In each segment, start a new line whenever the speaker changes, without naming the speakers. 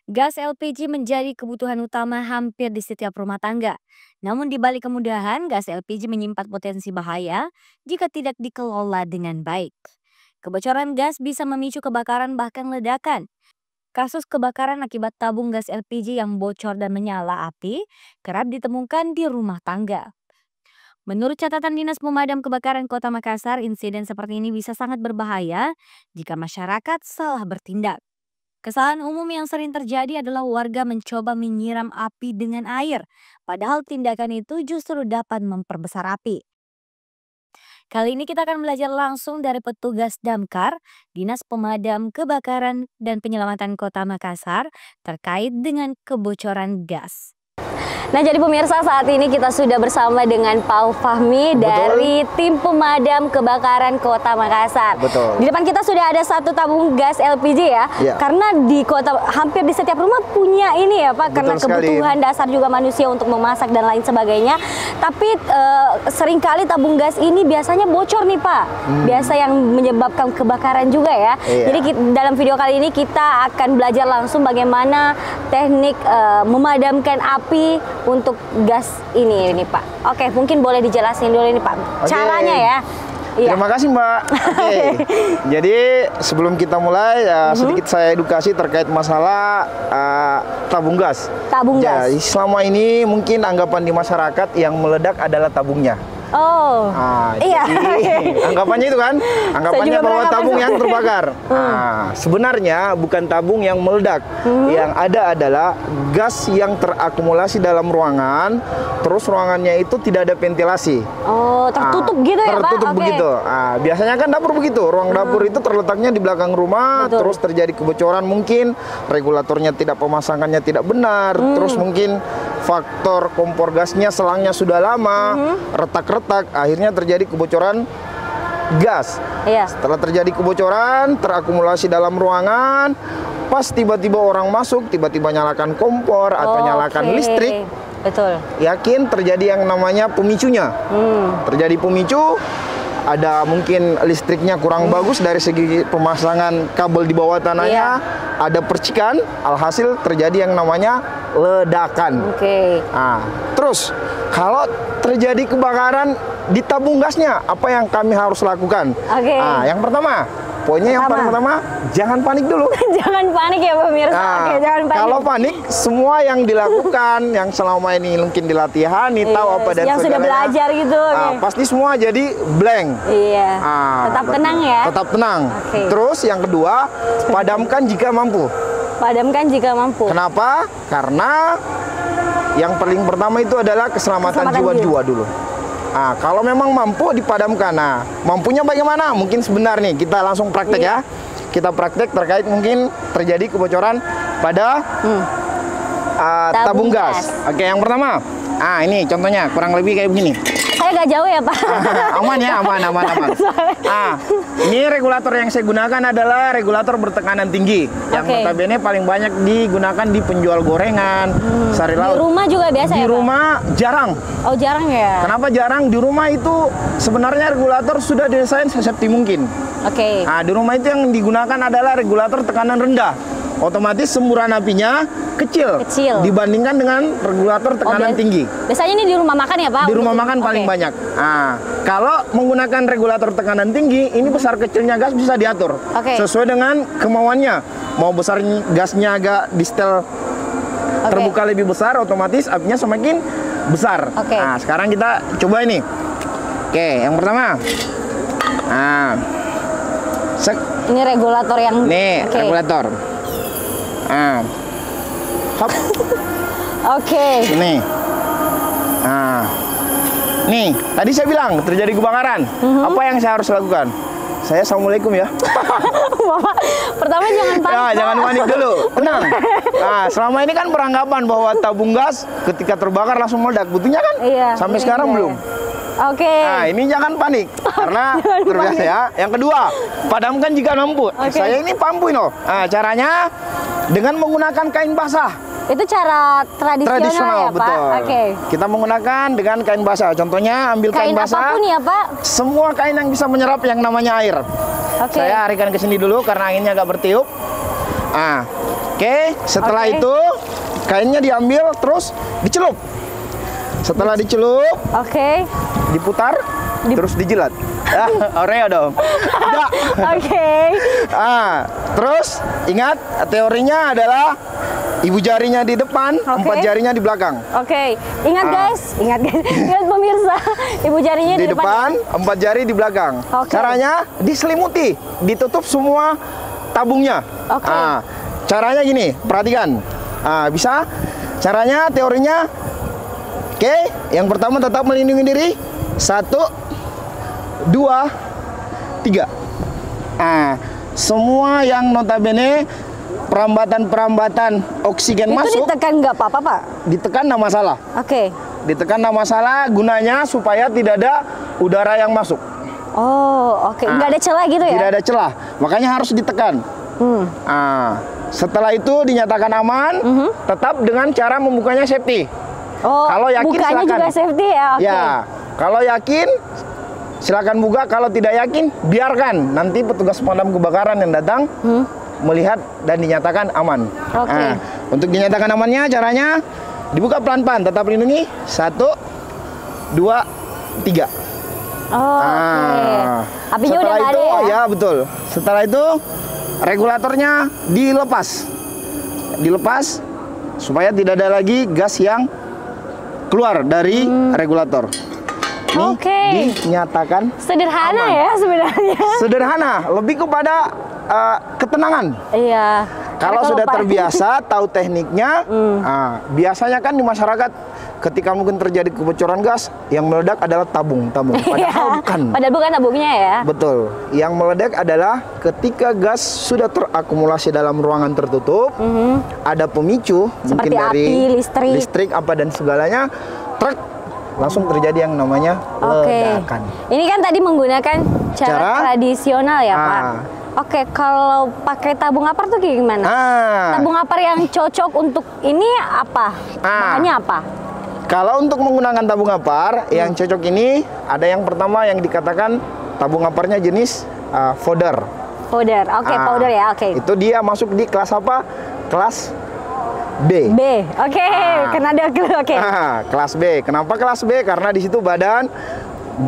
Gas LPG menjadi kebutuhan utama hampir di setiap rumah tangga. Namun di balik kemudahan, gas LPG menyimpan potensi bahaya jika tidak dikelola dengan baik. Kebocoran gas bisa memicu kebakaran bahkan ledakan. Kasus kebakaran akibat tabung gas LPG yang bocor dan menyala api kerap ditemukan di rumah tangga. Menurut catatan Dinas Pemadam Kebakaran Kota Makassar, insiden seperti ini bisa sangat berbahaya jika masyarakat salah bertindak. Kesalahan umum yang sering terjadi adalah warga mencoba menyiram api dengan air, padahal tindakan itu justru dapat memperbesar api. Kali ini kita akan belajar langsung dari petugas Damkar, Dinas Pemadam Kebakaran dan Penyelamatan Kota Makassar terkait dengan kebocoran gas. Nah, jadi pemirsa, saat ini kita sudah bersama dengan Pak Fahmi dari tim pemadam kebakaran Kota Makassar.
Betul.
Di depan kita sudah ada satu tabung gas LPG ya. Karena di kota hampir di setiap rumah punya ini ya Pak, karena kebutuhan dasar juga manusia untuk memasak dan lain sebagainya. Tapi seringkali tabung gas ini biasanya bocor nih Pak. Biasa yang menyebabkan kebakaran juga ya. Jadi dalam video kali ini kita akan belajar langsung bagaimana teknik memadamkan api untuk gas ini Pak. Oke, mungkin boleh dijelasin dulu ini Pak caranya ya.
Terima kasih Mbak. Jadi sebelum kita mulai sedikit saya edukasi terkait masalah tabung gas.
Tabung gas.
Jadi selama ini mungkin anggapan di masyarakat yang meledak adalah tabungnya.
Oh, iya.
Jadi, anggapannya itu kan, anggapannya bahwa tabung yang terbakar. Sebenarnya bukan tabung yang meledak. Yang ada adalah gas yang terakumulasi dalam ruangan, terus ruangannya itu tidak ada ventilasi.
Oh, tertutup gitu ya Pak?
Tertutup begitu. Biasanya kan dapur begitu, ruang dapur itu terletaknya di belakang rumah, terus terjadi kebocoran, mungkin regulatornya tidak, pemasangannya tidak benar, terus mungkin faktor kompor gasnya selangnya sudah lama, retak-retak, akhirnya terjadi kebocoran gas. Setelah terjadi kebocoran, terakumulasi dalam ruangan, pas tiba-tiba orang masuk, tiba-tiba nyalakan kompor atau nyalakan listrik, yakin terjadi yang namanya pemicunya. Terjadi pemicu, ada mungkin listriknya kurang bagus dari segi pemasangan kabel di bawah tanahnya, ada percikan, alhasil terjadi yang namanya ledakan. Terus kalau terjadi kebakaran di tabung gasnya, apa yang kami harus lakukan? Yang pertama, poinnya yang paling pertama, jangan panik dulu.
Jangan panik ya pemirsa. Jangan panik.
Kalau panik, semua yang dilakukan, yang selama ini mungkin dilatihani, tahu apa dan
yang sudah belajar gitu.
Pasti semua jadi blank.
Tetap tenang ya.
Tetap tenang. Terus yang kedua, padamkan jika mampu.
Padamkan jika mampu.
Kenapa? Karena yang paling pertama itu adalah keselamatan jiwa-jiwa dulu. Kalau memang mampu dipadamkan. Mampunya bagaimana? Mungkin sebentar nih, kita langsung praktek ya. Kita praktek terkait mungkin terjadi kebocoran pada tabung gas. Oke, yang pertama. Ini contohnya kurang lebih kayak begini.
Saya gak jauh ya Pak.
Aman ya, aman. Ini regulator yang saya gunakan adalah regulator bertekanan tinggi. Yang notabene paling banyak digunakan di penjual gorengan, sari laut.
Di rumah juga biasa ya Pak?
Di rumah jarang.
Oh, jarang ya?
Kenapa jarang? Di rumah itu sebenarnya regulator sudah didesain sesafety mungkin. Di rumah itu yang digunakan adalah regulator tekanan rendah. Otomatis semburan apinya kecil dibandingkan dengan regulator tekanan tinggi.
Biasanya ini di rumah makan ya Pak?
Di rumah makan paling banyak. Kalau menggunakan regulator tekanan tinggi, ini besar kecilnya gas bisa diatur sesuai dengan kemauannya. Mau besar gasnya agak di setel terbuka lebih besar, otomatis apinya semakin besar. Sekarang kita coba ini. Yang pertama.
Ini regulator yang
regulator. Ini. Nih, tadi saya bilang terjadi kebakaran. Apa yang saya harus lakukan? Saya assalamualaikum ya.
Bapak, pertama jangan panik.
Jangan panik dulu, tenang. Selama ini kan beranggapan bahwa tabung gas ketika terbakar langsung meledak. Buktinya kan? Sampai sekarang belum. Ini jangan panik karena terbiasa ya. Yang kedua, padamkan jika mampu. Saya ini mampu loh. Caranya dengan menggunakan kain basah.
Itu cara tradisional ya
betul.
Pak?
Kita menggunakan dengan kain basah. Contohnya ambil kain basah.
Apapun ya Pak?
Semua kain yang bisa menyerap yang namanya air. Saya arikan ke sini dulu karena anginnya agak bertiup. Oke, setelah
Oke.
itu kainnya diambil terus dicelup. Setelah dicelup,
Oke.
diputar, terus dijilat. Oreo dong. Udah.
Oke.
Terus ingat teorinya adalah ibu jarinya di depan,
Oke.
4 jarinya di belakang.
Oke. Ingat guys, ingat pemirsa. Ibu jarinya
Di depan, 4 jari di belakang.
Oke.
Caranya diselimuti, ditutup semua tabungnya.
Oke.
Caranya gini, perhatikan. Bisa? Caranya, teorinya. Oke, yang pertama tetap melindungi diri. 1, 2, 3. Semua yang notabene perambatan oksigen
Itu
masuk,
ditekan nggak apa-apa, Pak?
ditekan nggak masalah.
Oke.
Ditekan nggak masalah, gunanya supaya tidak ada udara yang masuk.
Oh, oke. Nggak ada celah gitu ya?
Tidak ada celah, makanya harus ditekan. Setelah itu dinyatakan aman, tetap dengan cara membukanya safety.
Oh,
Kalau yakin
bukanya
silakan.
juga safety ya? Oke.
Ya, kalau yakin silakan buka, kalau tidak yakin biarkan. Nanti petugas pemadam kebakaran yang datang melihat dan dinyatakan aman.
Oke.
Untuk dinyatakan amannya caranya dibuka pelan-pelan, tetap lindungi. 1, 2, 3.
Oh, oke. Apinya udah
Setelah
nggak
itu,
ada ya?
ya betul. Setelah itu regulatornya dilepas supaya tidak ada lagi gas yang keluar dari regulator. Ini
Oke.
dinyatakan
Sederhana
aman.
ya sebenarnya.
Sederhana, lebih kepada ketenangan.
Iya.
Kalau
Karena
sudah
Pak-
terbiasa, tahu tekniknya, biasanya kan di masyarakat ketika mungkin terjadi kebocoran gas, yang meledak adalah tabung. Padahal bukan.
Padahal bukan tabungnya ya.
Betul. Yang meledak adalah ketika gas sudah terakumulasi dalam ruangan tertutup, ada pemicu,
Seperti
mungkin dari
api, listrik.
apa dan segalanya, truk langsung terjadi yang namanya
Oke.
ledakan.
Ini kan tadi menggunakan cara tradisional ya, Pak. Oke, kalau pakai tabung apar tuh kayak gimana? Tabung apar yang cocok untuk ini apa? Bahannya apa?
Kalau untuk menggunakan tabung apar, yang cocok ini ada yang pertama yang dikatakan tabung aparnya jenis powder.
Powder, oke, powder ya, oke.
Itu dia masuk di kelas apa? Kelas B.
B, oke, kena degil, oke.
Kelas B. Kenapa kelas B? Karena di situ badan,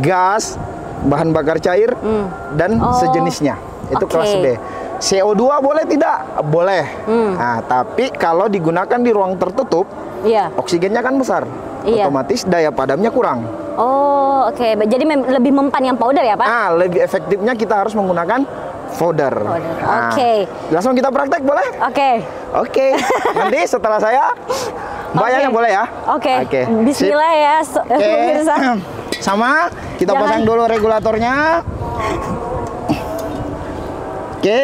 gas, bahan bakar cair, dan sejenisnya. Itu
oke.
kelas B. CO2 boleh tidak? Boleh. Tapi kalau digunakan di ruang tertutup,
Iya.
oksigennya kan besar.
Iya.
Otomatis daya padamnya kurang.
Oh, oke. Jadi lebih mempan yang powder ya, Pak?
Lebih efektifnya kita harus menggunakan powder.
Oke.
Langsung kita praktek boleh?
Oke.
Oke. Nanti setelah saya mbaknya boleh ya?
Oke.
Oke.
Bismillah ya, pemirsa.
Sama, kita pasang dulu regulatornya. Oke.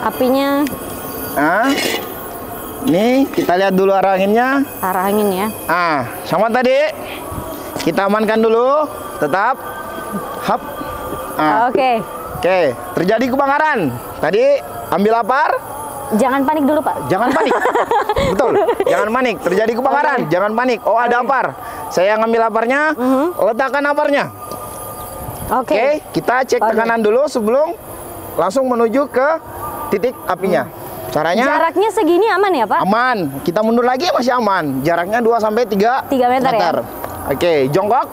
Apinya.
Nih, kita lihat dulu arah anginnya.
Arah angin ya.
Sama tadi. Kita amankan dulu, tetap. Hap.
Oke.
Oke, terjadi kebakaran. Tadi ambil apar.
Jangan panik dulu, Pak.
Jangan panik. Betul. Jangan panik. Terjadi kebakaran. Jangan panik. Oh, ada apar. Saya ngambil aparnya. Letakkan aparnya. Oke, kita cek tekanan dulu sebelum langsung menuju ke titik apinya. Caranya
Jaraknya segini aman ya, Pak?
aman. Kita mundur lagi masih aman. Jaraknya 2 sampai 3
meter ya?
Oke, jongkok.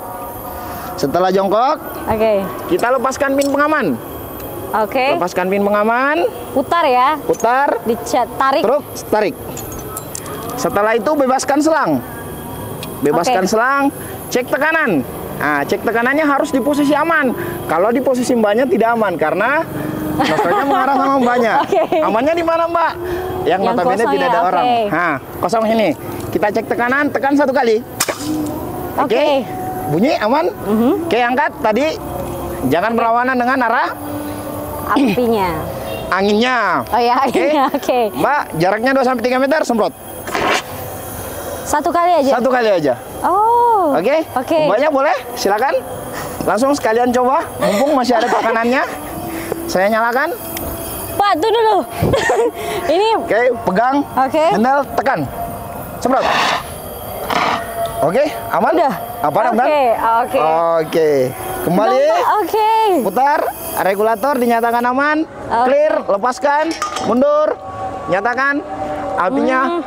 Setelah jongkok, kita lepaskan pin pengaman.
Oke.
Lepaskan pin pengaman.
Putar ya.
Putar.
Tarik.
Truk, tarik. Setelah itu bebaskan selang. Bebaskan selang, cek tekanan. Cek tekanannya harus di posisi aman. Kalau di posisi mbaknya tidak aman karena nostrilnya mengarah sama mbaknya. Amannya di mana, Mbak? Yang notabene tidak ada orang. Kosong sini. Kita cek tekanan, tekan 1 kali. Oke. Bunyi aman? Oke, angkat tadi. Jangan berlawanan dengan arah
apinya.
Anginnya.
Oh ya, anginnya. Oke.
Mbak, jaraknya 2 sampai 3 meter, semprot.
1 kali aja.
1 kali aja.
Oh.
Oke. Mbaknya boleh? Silakan. Langsung sekalian coba. Mumpung masih ada tekanannya. Saya nyalakan.
Pak, tuh dulu. Ini.
Oke, pegang. Handle, tekan. Semprot. Oke, aman?
Udah.
Apa aman? Oke. Kembali.
Oke.
Putar. Regulator dinyatakan aman. Clear. Lepaskan. Mundur. nyatakan apinya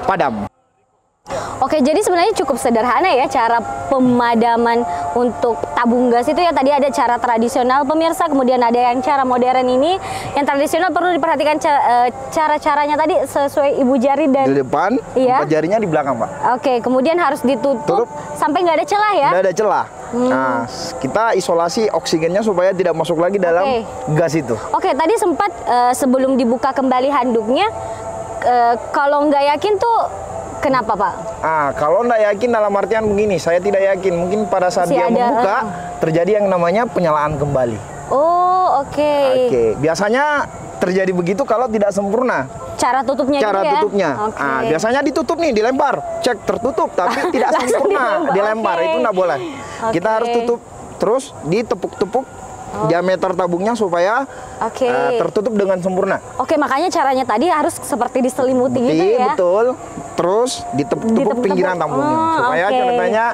padam.
Oke, jadi sebenarnya cukup sederhana ya cara pemadaman untuk tabung gas itu ya. Tadi ada cara tradisional pemirsa, kemudian ada yang cara modern ini. Yang tradisional perlu diperhatikan cara-caranya tadi sesuai ibu jari dan
Di depan,
iya.
4 jarinya di belakang, Pak.
Oke, kemudian harus ditutup sampai nggak ada celah ya.
Nggak ada celah. Nah, kita isolasi oksigennya supaya tidak masuk lagi dalam gas itu.
Oke, tadi sempat sebelum dibuka kembali handuknya, kalau nggak yakin tuh kenapa Pak?
Kalau nggak yakin dalam artian begini, saya tidak yakin. Mungkin pada saat dia membuka, terjadi yang namanya penyalaan kembali.
Oh, oke.
Biasanya terjadi begitu kalau tidak sempurna.
Cara tutupnya
Cara
gitu ya?
tutupnya. Biasanya ditutup nih, dilempar. Cek tertutup, tapi tidak sempurna. Dilempar, itu nggak boleh. Kita harus tutup, terus ditepuk-tepuk diameter tabungnya supaya tertutup dengan sempurna.
Oke, makanya caranya tadi harus seperti diselimuti gitu ya?
Betul. Terus ditepuk-tepuk pinggiran tabungnya supaya ceritanya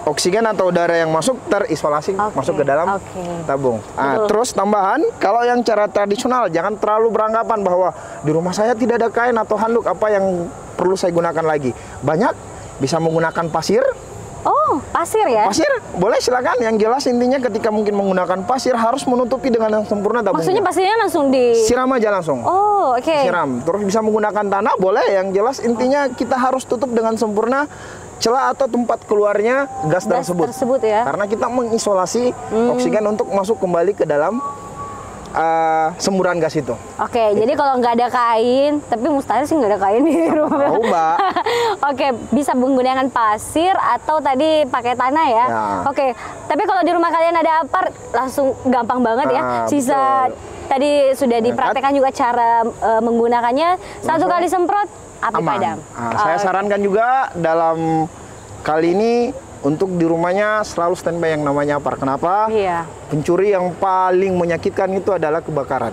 oksigen atau udara yang masuk terisolasi masuk ke dalam tabung. Terus tambahan, kalau yang cara tradisional jangan terlalu beranggapan bahwa di rumah saya tidak ada kain atau handuk, apa yang perlu saya gunakan lagi. Banyak bisa menggunakan pasir.
Oh, pasir ya?
Pasir, boleh silakan. Yang jelas intinya ketika mungkin menggunakan pasir harus menutupi dengan yang sempurna tabungnya.
Maksudnya pasirnya langsung
siram aja langsung.
Oh, oke.
Siram. Terus bisa menggunakan tanah, boleh. Yang jelas intinya kita harus tutup dengan sempurna celah atau tempat keluarnya gas tersebut
ya?
Karena kita mengisolasi oksigen untuk masuk kembali ke dalam semburan gas itu.
Oke, jadi kalau nggak ada kain, tapi mustahil sih nggak ada kain di rumah.
Tahu, Mbak.
Oke, bisa menggunakan pasir atau tadi pakai tanah ya. Oke, tapi kalau di rumah kalian ada apar, langsung gampang banget ya. Sisa tadi sudah dipraktekkan juga cara menggunakannya. Satu kali semprot, api padam.
Saya sarankan juga dalam kali ini untuk di rumahnya selalu standby yang namanya apar. Kenapa? Pencuri yang paling menyakitkan itu adalah kebakaran.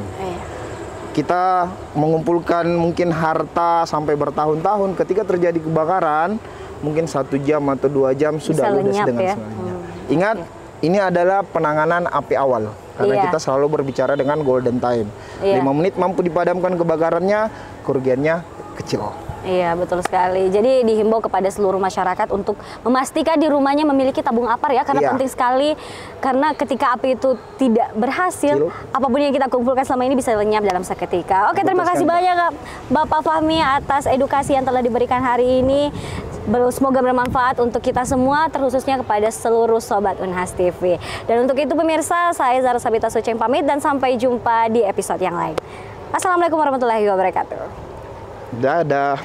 Kita mengumpulkan mungkin harta sampai bertahun-tahun, ketika terjadi kebakaran mungkin 1 jam atau 2 jam sudah ludes dengan semuanya. Ingat, ini adalah penanganan api awal. Karena kita selalu berbicara dengan golden time. 5 menit mampu dipadamkan kebakarannya, kerugiannya kecil.
Iya, betul sekali. Jadi dihimbau kepada seluruh masyarakat untuk memastikan di rumahnya memiliki tabung apar ya, karena penting sekali. Karena ketika api itu tidak berhasil, apapun yang kita kumpulkan selama ini bisa lenyap dalam seketika. Oke, terima kasih banyak Bapak Fahmi atas edukasi yang telah diberikan hari ini. Semoga bermanfaat untuk kita semua, terkhususnya kepada seluruh Sobat Unhas TV. Dan untuk itu pemirsa, saya Zara Sabita Suceng pamit dan sampai jumpa di episode yang lain. Assalamualaikum warahmatullahi wabarakatuh.
Dadah.